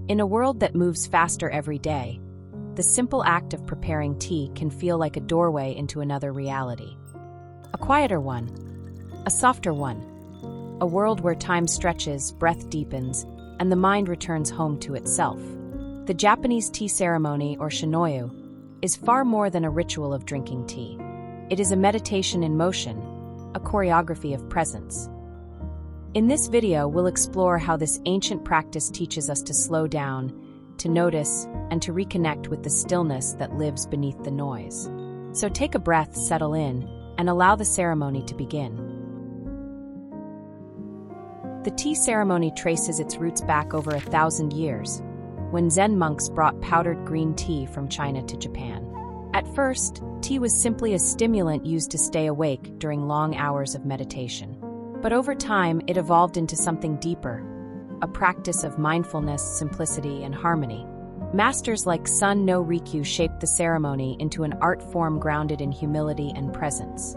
In a world that moves faster every day, the simple act of preparing tea can feel like a doorway into another reality. A quieter one, a softer one, a world where time stretches, breath deepens, and the mind returns home to itself. The Japanese tea ceremony, or chanoyu, is far more than a ritual of drinking tea. It is a meditation in motion, a choreography of presence. In this video, we'll explore how this ancient practice teaches us to slow down, to notice, and to reconnect with the stillness that lives beneath the noise. So take a breath, settle in, and allow the ceremony to begin. The tea ceremony traces its roots back over 1,000 years, when Zen monks brought powdered green tea from China to Japan. At first, tea was simply a stimulant used to stay awake during long hours of meditation. But over time, it evolved into something deeper, a practice of mindfulness, simplicity, and harmony. Masters like Sun no Rikyu shaped the ceremony into an art form grounded in humility and presence.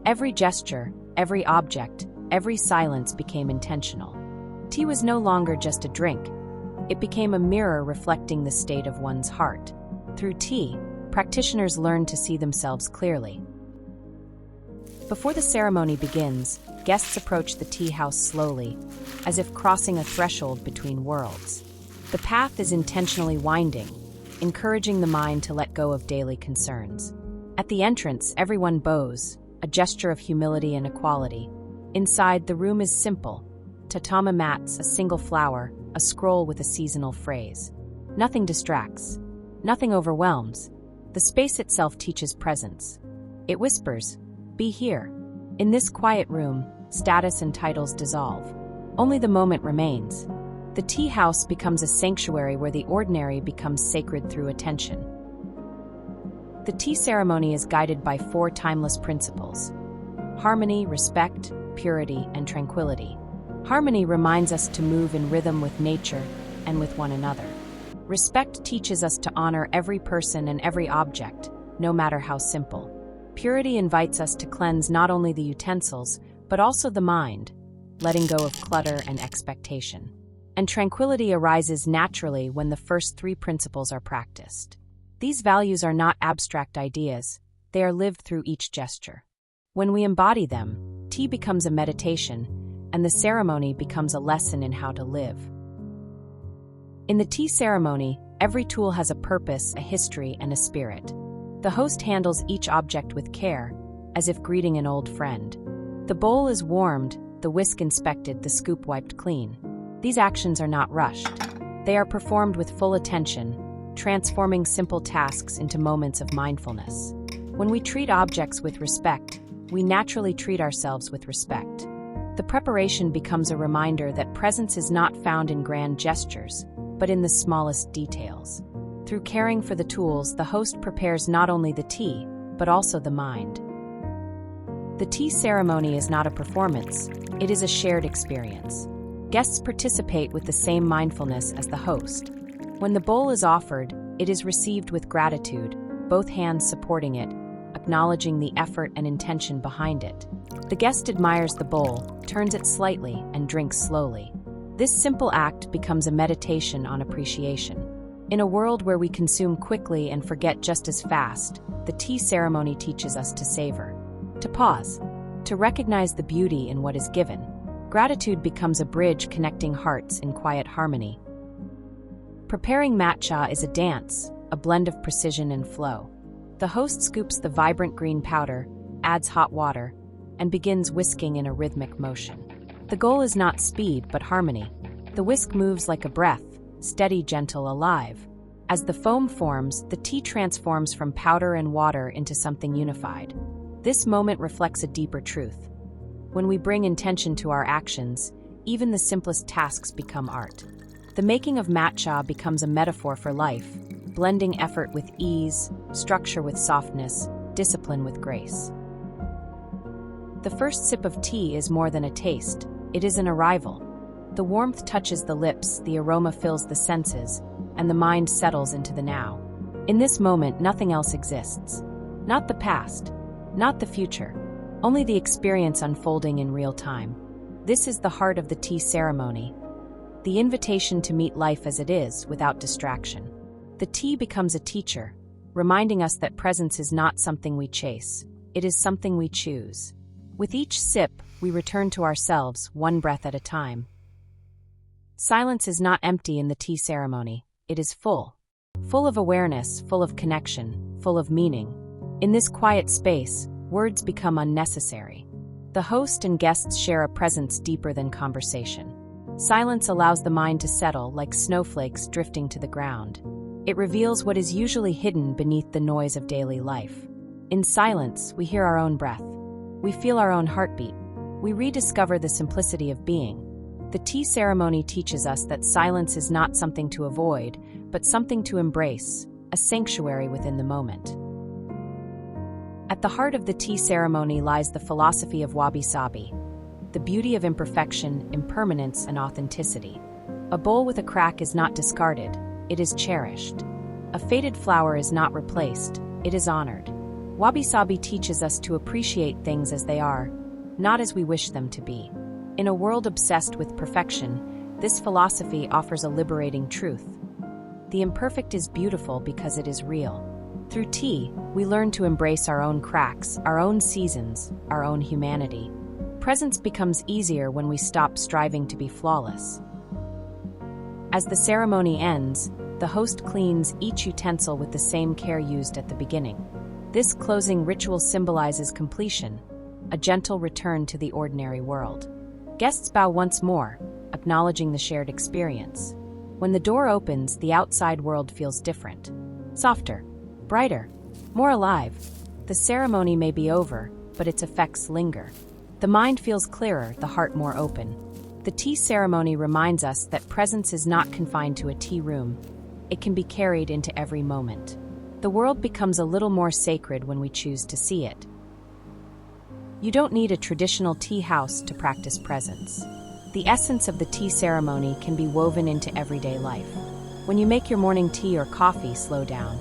Every gesture, every object, every silence became intentional. Tea was no longer just a drink. It became a mirror reflecting the state of one's heart. Through tea, practitioners learned to see themselves clearly. Before the ceremony begins, guests approach the tea house slowly, as if crossing a threshold between worlds. The path is intentionally winding, encouraging the mind to let go of daily concerns. At the entrance, everyone bows, a gesture of humility and equality. Inside, the room is simple. Tatami mats, a single flower, a scroll with a seasonal phrase. Nothing distracts. Nothing overwhelms. The space itself teaches presence. It whispers, "Be here." In this quiet room, status and titles dissolve. Only the moment remains. The tea house becomes a sanctuary where the ordinary becomes sacred through attention. The tea ceremony is guided by 4 timeless principles: harmony, respect, purity, and tranquility. Harmony reminds us to move in rhythm with nature and with one another. Respect teaches us to honor every person and every object, no matter how simple. Purity invites us to cleanse not only the utensils, but also the mind, letting go of clutter and expectation. And tranquility arises naturally when the first 3 principles are practiced. These values are not abstract ideas, they are lived through each gesture. When we embody them, tea becomes a meditation, and the ceremony becomes a lesson in how to live. In the tea ceremony, every tool has a purpose, a history, and a spirit. The host handles each object with care, as if greeting an old friend. The bowl is warmed, the whisk inspected, the scoop wiped clean. These actions are not rushed. They are performed with full attention, transforming simple tasks into moments of mindfulness. When we treat objects with respect, we naturally treat ourselves with respect. The preparation becomes a reminder that presence is not found in grand gestures, but in the smallest details. Through caring for the tools, the host prepares not only the tea, but also the mind. The tea ceremony is not a performance, it is a shared experience. Guests participate with the same mindfulness as the host. When the bowl is offered, it is received with gratitude, both hands supporting it, acknowledging the effort and intention behind it. The guest admires the bowl, turns it slightly, and drinks slowly. This simple act becomes a meditation on appreciation. In a world where we consume quickly and forget just as fast, the tea ceremony teaches us to savor, to pause, to recognize the beauty in what is given. Gratitude becomes a bridge connecting hearts in quiet harmony. Preparing matcha is a dance, a blend of precision and flow. The host scoops the vibrant green powder, adds hot water, and begins whisking in a rhythmic motion. The goal is not speed, but harmony. The whisk moves like a breath, steady, gentle, alive. As the foam forms, the tea transforms from powder and water into something unified. This moment reflects a deeper truth. When we bring intention to our actions, even the simplest tasks become art. The making of matcha becomes a metaphor for life, blending effort with ease, structure with softness, discipline with grace. The first sip of tea is more than a taste, it is an arrival. The warmth touches the lips, the aroma fills the senses, and the mind settles into the now. In this moment, nothing else exists. Not the past, not the future, only the experience unfolding in real time. This is the heart of the tea ceremony. the invitation to meet life as it is without distraction. The tea becomes a teacher, reminding us that presence is not something we chase, it is something we choose. With each sip, we return to ourselves, one breath at a time. Silence is not empty in the tea ceremony, it is full. Full of awareness, full of connection, full of meaning. In this quiet space, words become unnecessary. The host and guests share a presence deeper than conversation. Silence allows the mind to settle like snowflakes drifting to the ground. It reveals what is usually hidden beneath the noise of daily life. In silence, we hear our own breath. We feel our own heartbeat. We rediscover the simplicity of being. The tea ceremony teaches us that silence is not something to avoid, but something to embrace, a sanctuary within the moment. At the heart of the tea ceremony lies the philosophy of Wabi Sabi, the beauty of imperfection, impermanence, and authenticity. A bowl with a crack is not discarded, it is cherished. A faded flower is not replaced, it is honored. Wabi Sabi teaches us to appreciate things as they are, not as we wish them to be. In a world obsessed with perfection, this philosophy offers a liberating truth. The imperfect is beautiful because it is real. Through tea, we learn to embrace our own cracks, our own seasons, our own humanity. Presence becomes easier when we stop striving to be flawless. As the ceremony ends, the host cleans each utensil with the same care used at the beginning. This closing ritual symbolizes completion, a gentle return to the ordinary world. Guests bow once more, acknowledging the shared experience. When the door opens, the outside world feels different. Softer, brighter, more alive. The ceremony may be over, but its effects linger. The mind feels clearer, the heart more open. The tea ceremony reminds us that presence is not confined to a tea room. It can be carried into every moment. The world becomes a little more sacred when we choose to see it. You don't need a traditional tea house to practice presence. The essence of the tea ceremony can be woven into everyday life. When you make your morning tea or coffee, slow down.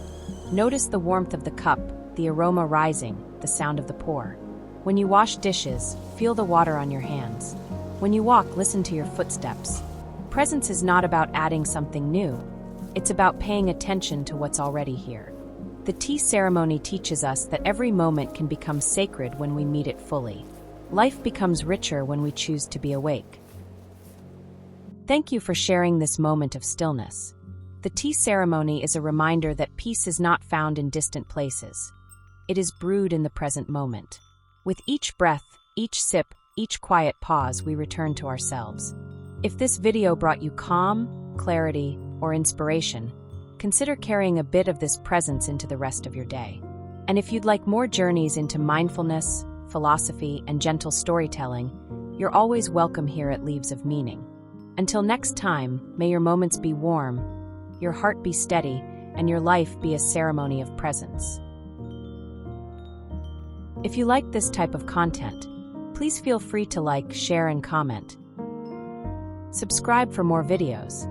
Notice the warmth of the cup, the aroma rising, the sound of the pour. When you wash dishes, feel the water on your hands. When you walk, listen to your footsteps. Presence is not about adding something new. It's about paying attention to what's already here. The tea ceremony teaches us that every moment can become sacred when we meet it fully. Life becomes richer when we choose to be awake. Thank you for sharing this moment of stillness. The tea ceremony is a reminder that peace is not found in distant places. It is brewed in the present moment. With each breath, each sip, each quiet pause, we return to ourselves. If this video brought you calm, clarity, or inspiration, consider carrying a bit of this presence into the rest of your day. And if you'd like more journeys into mindfulness, philosophy, and gentle storytelling, you're always welcome here at Leaves of Meaning. Until next time, may your moments be warm, your heart be steady, and your life be a ceremony of presence. If you like this type of content, please feel free to like, share, and comment. Subscribe for more videos.